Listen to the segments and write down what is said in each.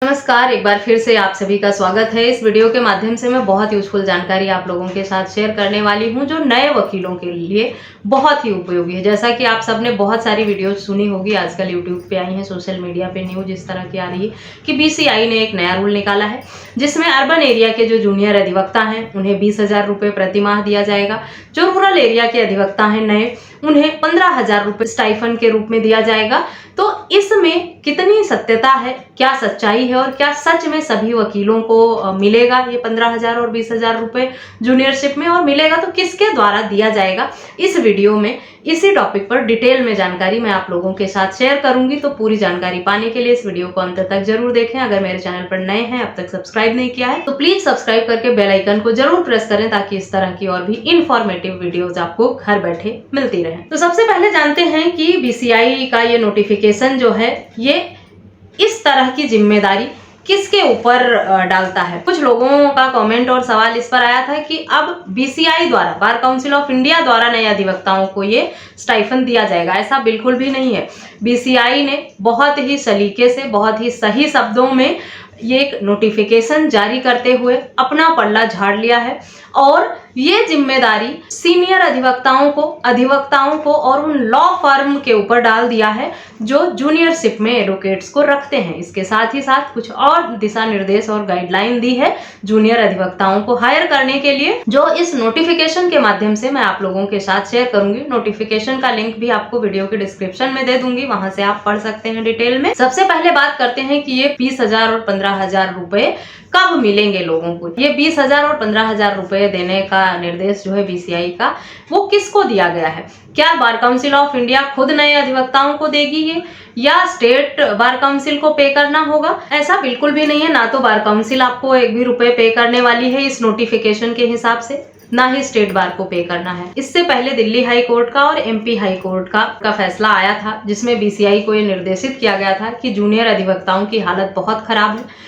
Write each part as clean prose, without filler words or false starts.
नमस्कार, एक बार फिर से आप सभी का स्वागत है। इस वीडियो के माध्यम से मैं बहुत यूजफुल जानकारी आप लोगों के साथ शेयर करने वाली हूं, जो नए वकीलों के लिए बहुत ही उपयोगी है। जैसा कि आप सबने बहुत सारी वीडियो सुनी होगी, आजकल यूट्यूब पे आई हैं, सोशल मीडिया पे न्यूज इस तरह की आ रही है कि बीसीआई ने एक नया रूल निकाला है, जिसमें अर्बन एरिया के जो जूनियर अधिवक्ता हैं उन्हें 20,000 रुपये प्रति माह दिया जाएगा। जो रूरल एरिया के अधिवक्ता हैं नए, उन्हें 15,000 रुपये स्टाइफन के रूप में दिया जाएगा। तो इसमें कितनी सत्यता है, क्या सच्चाई है और क्या सच में सभी वकीलों को मिलेगा ये 15,000 और 20,000 रुपये जूनियरशिप में, और मिलेगा तो किसके द्वारा दिया जाएगा, इस वीडियो में इसी टॉपिक पर डिटेल में जानकारी मैं आप लोगों के साथ शेयर करूंगी। तो पूरी जानकारी पाने के लिए इस वीडियो को अंत तक जरूर देखें। अगर मेरे चैनल पर नए हैं, अब तक सब्सक्राइब नहीं किया है तो प्लीज सब्सक्राइब करके बेल आइकन को जरूर प्रेस करें, ताकि इस तरह की और भी इंफॉर्मेटिव वीडियोज आपको घर बैठे मिलती रहे। तो सबसे पहले जानते हैं कि बीसीआई का ये नोटिफिकेशन जो है, ये इस तरह की जिम्मेदारी किसके ऊपर डालता है। कुछ लोगों का कमेंट और सवाल इस पर आया था कि अब बीसीआई द्वारा, बार काउंसिल ऑफ इंडिया द्वारा नए अधिवक्ताओं को ये स्टाइफन दिया जाएगा। ऐसा बिल्कुल भी नहीं है। बीसीआई ने बहुत ही सलीके से, बहुत ही सही शब्दों में ये एक नोटिफिकेशन जारी करते हुए अपना पल्ला झाड़ लिया है, और ये जिम्मेदारी सीनियर अधिवक्ताओं को और उन लॉ फर्म के ऊपर डाल दिया है जो जूनियरशिप में एडवोकेट्स को रखते हैं। इसके साथ ही साथ कुछ और दिशा निर्देश और गाइडलाइन दी है जूनियर अधिवक्ताओं को हायर करने के लिए, जो इस नोटिफिकेशन के माध्यम से मैं आप लोगों के साथ शेयर करूंगी। नोटिफिकेशन का लिंक भी आपको वीडियो के डिस्क्रिप्शन में दे दूंगी, वहां से आप पढ़ सकते हैं डिटेल में। सबसे पहले बात करते हैं कि ये 20,000 और 15,000 रुपए कब मिलेंगे लोगों को। ये 20,000 और 15,000 रुपए देने का निर्देश जो है बीसीआई का, वो किसको दिया गया है? क्या बार काउंसिल ऑफ इंडिया खुद नए अधिवक्ताओं को देगी ये, या स्टेट बार काउंसिल को पे करना होगा? ऐसा बिल्कुल भी नहीं है। ना तो बार काउंसिल आपको एक भी रुपए पे करने वाली है इस नोटिफिकेशन के हिसाब से, ना ही स्टेट बार को पे करना है। इससे पहले दिल्ली हाई कोर्ट का और एमपी हाई कोर्ट का फैसला आया था, जिसमें बीसीआई को ये निर्देशित किया गया था कि जूनियर अधिवक्ताओं की हालत बहुत खराब है,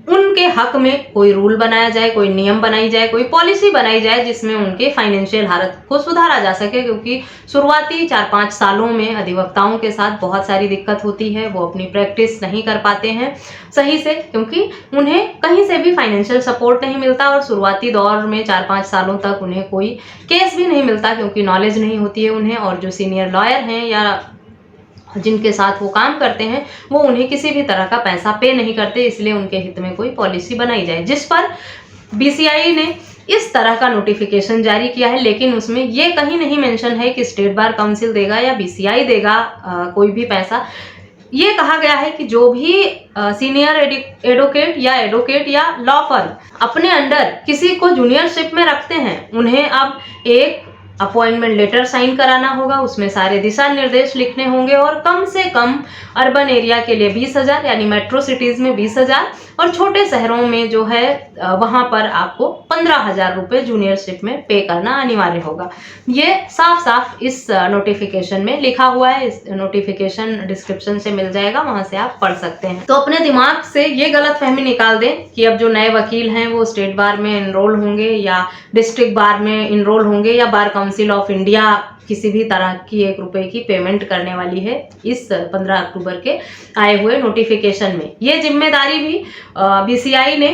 उनके हक में कोई रूल बनाया जाए, कोई नियम बनाई जाए, कोई पॉलिसी बनाई जाए जिसमें उनके फाइनेंशियल हालत को सुधारा जा सके। क्योंकि शुरुआती 4-5 सालों में अधिवक्ताओं के साथ बहुत सारी दिक्कत होती है, वो अपनी प्रैक्टिस नहीं कर पाते हैं सही से, क्योंकि उन्हें कहीं से भी फाइनेंशियल सपोर्ट नहीं मिलता, और शुरुआती दौर में 4-5 सालों तक उन्हें कोई केस भी नहीं मिलता, क्योंकि नॉलेज नहीं होती है उन्हें। और जो सीनियर लॉयर हैं या जिनके साथ वो काम करते हैं, वो उन्हें किसी भी तरह का पैसा पे नहीं करते, इसलिए उनके हित में कोई पॉलिसी बनाई जाए, जिस पर बीसीआई ने इस तरह का नोटिफिकेशन जारी किया है। लेकिन उसमें ये कहीं नहीं मेंशन है कि स्टेट बार काउंसिल देगा या बीसीआई देगा कोई भी पैसा। ये कहा गया है कि जो भी सीनियर एडवोकेट या लॉ फर्म अपने अंडर किसी को जूनियरशिप में रखते हैं, उन्हें अब एक अपॉइंटमेंट लेटर साइन कराना होगा, उसमें सारे दिशा निर्देश लिखने होंगे, और कम से कम अर्बन एरिया के लिए 20,000, यानी मेट्रो सिटीज में 20,000, और छोटे शहरों में जो है वहां पर आपको 15,000 रुपये जूनियरशिप में पे करना अनिवार्य होगा। ये साफ साफ इस नोटिफिकेशन में लिखा हुआ है। इस नोटिफिकेशन डिस्क्रिप्शन से मिल जाएगा, वहां से आप पढ़ सकते हैं। तो अपने दिमाग से ये गलतफहमी निकाल दें कि अब जो नए वकील हैं वो स्टेट बार में इनरोल होंगे या डिस्ट्रिक्ट बार में इनरोल होंगे, या बार काउंसिल ऑफ इंडिया किसी भी तरह की 1 रुपए की पेमेंट करने वाली है इस 15 अक्टूबर के आए हुए नोटिफिकेशन में। ये जिम्मेदारी भी बीसीआई ने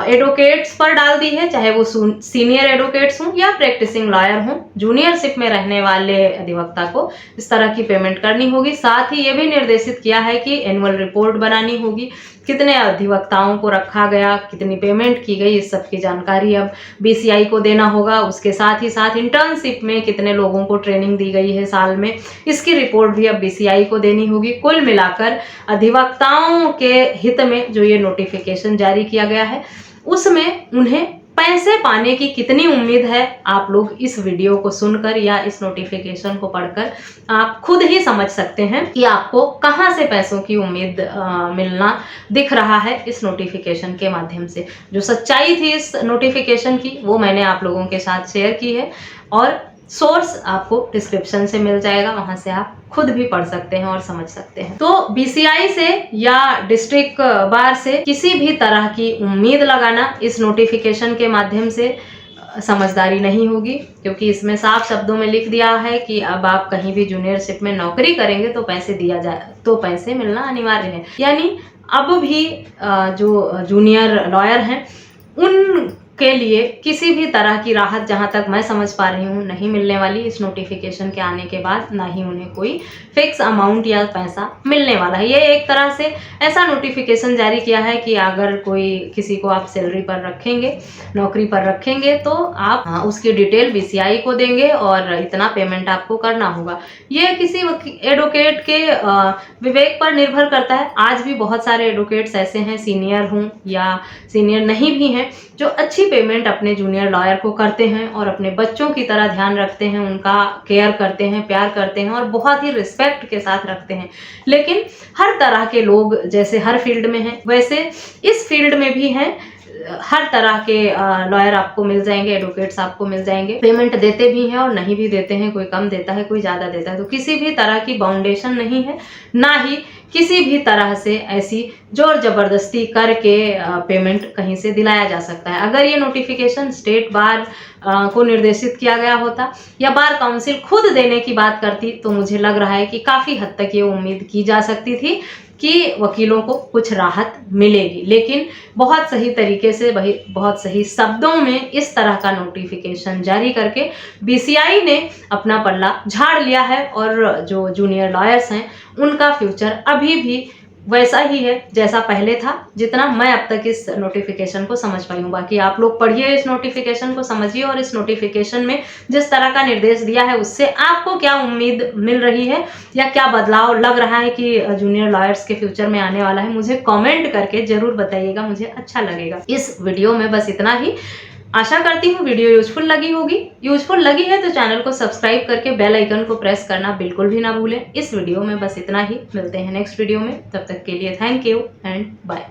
एडवोकेट्स पर डाल दी है, चाहे वो सीनियर एडवोकेट्स हों या प्रैक्टिसिंग लॉयर हों। जूनियरशिप में रहने वाले अधिवक्ता को इस तरह की पेमेंट करनी होगी। साथ ही ये भी निर्देशित किया है कि एनुअल रिपोर्ट बनानी होगी, कितने अधिवक्ताओं को रखा गया, कितनी पेमेंट की गई, इस सब की जानकारी अब बीसीआई को देना होगा। उसके साथ ही साथ इंटर्नशिप में कितने लोगों को ट्रेनिंग दी गई है साल में, इसकी रिपोर्ट भी अब बीसीआई को देनी होगी। कुल मिलाकर अधिवक्ताओं के हित में जो ये नोटिफिकेशन जारी किया गया है, उसमें उन्हें पैसे पाने की कितनी उम्मीद है, आप लोग इस वीडियो को सुनकर या इस नोटिफिकेशन को पढ़कर आप खुद ही समझ सकते हैं कि आपको कहां से पैसों की उम्मीद मिलना दिख रहा है इस नोटिफिकेशन के माध्यम से। जो सच्चाई थी इस नोटिफिकेशन की, वो मैंने आप लोगों के साथ शेयर की है, और सोर्स आपको डिस्क्रिप्शन से मिल जाएगा, वहां से आप खुद भी पढ़ सकते हैं और समझ सकते हैं। तो बीसीआई से या डिस्ट्रिक्ट बार से किसी भी तरह की उम्मीद लगाना इस नोटिफिकेशन के माध्यम से समझदारी नहीं होगी, क्योंकि इसमें साफ शब्दों में लिख दिया है कि अब आप कहीं भी जूनियरशिप में नौकरी करेंगे तो पैसे मिलना अनिवार्य है। यानी अब भी जो जूनियर लॉयर हैं उनके लिए किसी भी तरह की राहत जहां तक मैं समझ पा रही हूँ नहीं मिलने वाली इस नोटिफिकेशन के आने के बाद। ना ही उन्हें कोई फिक्स अमाउंट या पैसा मिलने वाला है। ये एक तरह से ऐसा नोटिफिकेशन जारी किया है कि अगर कोई किसी को आप सैलरी पर रखेंगे, नौकरी पर रखेंगे, तो आप उसकी डिटेल बीसीआई को देंगे और इतना पेमेंट आपको करना होगा। ये किसी एडवोकेट के विवेक पर निर्भर करता है। आज भी बहुत सारे एडवोकेट्स ऐसे हैं, सीनियर हों या सीनियर नहीं भी हैं, जो अच्छी पेमेंट अपने जूनियर लॉयर को करते हैं और अपने बच्चों की तरह ध्यान रखते हैं, उनका केयर करते हैं, प्यार करते हैं और बहुत ही रिस्पेक्ट के साथ रखते हैं। लेकिन हर तरह के लोग जैसे हर फील्ड में हैं, वैसे इस फील्ड में भी हैं। हर तरह के लॉयर आपको मिल जाएंगे, एडवोकेट्स आपको मिल जाएंगे। पेमेंट देते भी हैं और नहीं भी देते हैं, कोई कम देता है, कोई ज़्यादा देता है। तो किसी भी तरह की बाउंडेशन नहीं है, ना ही किसी भी तरह से ऐसी जोर जबरदस्ती करके पेमेंट कहीं से दिलाया जा सकता है। अगर ये नोटिफिकेशन स्टेट बार को निर्देशित किया गया होता या बार काउंसिल खुद देने की बात करती, तो मुझे लग रहा है कि काफ़ी हद तक ये उम्मीद की जा सकती थी कि वकीलों को कुछ राहत मिलेगी। लेकिन बहुत सही तरीके से, बहुत सही शब्दों में इस तरह का नोटिफिकेशन जारी करके बीसीआई ने अपना पल्ला झाड़ लिया है और जो जूनियर लॉयर्स हैं उनका फ्यूचर अभी भी वैसा ही है जैसा पहले था, जितना मैं अब तक इस नोटिफिकेशन को समझ पाई हूँ। बाकी आप लोग पढ़िए, इस नोटिफिकेशन को समझिए और इस नोटिफिकेशन में जिस तरह का निर्देश दिया है उससे आपको क्या उम्मीद मिल रही है या क्या बदलाव लग रहा है कि जूनियर लॉयर्स के फ्यूचर में आने वाला है, मुझे कमेंट करके जरूर बताइएगा, मुझे अच्छा लगेगा। इस वीडियो में बस इतना ही। आशा करती हूँ वीडियो यूजफुल लगी होगी। यूजफुल लगी है तो चैनल को सब्सक्राइब करके बेल आइकन को प्रेस करना बिल्कुल भी ना भूलें। इस वीडियो में बस इतना ही। मिलते हैं नेक्स्ट वीडियो में, तब तक के लिए थैंक यू एंड बाय।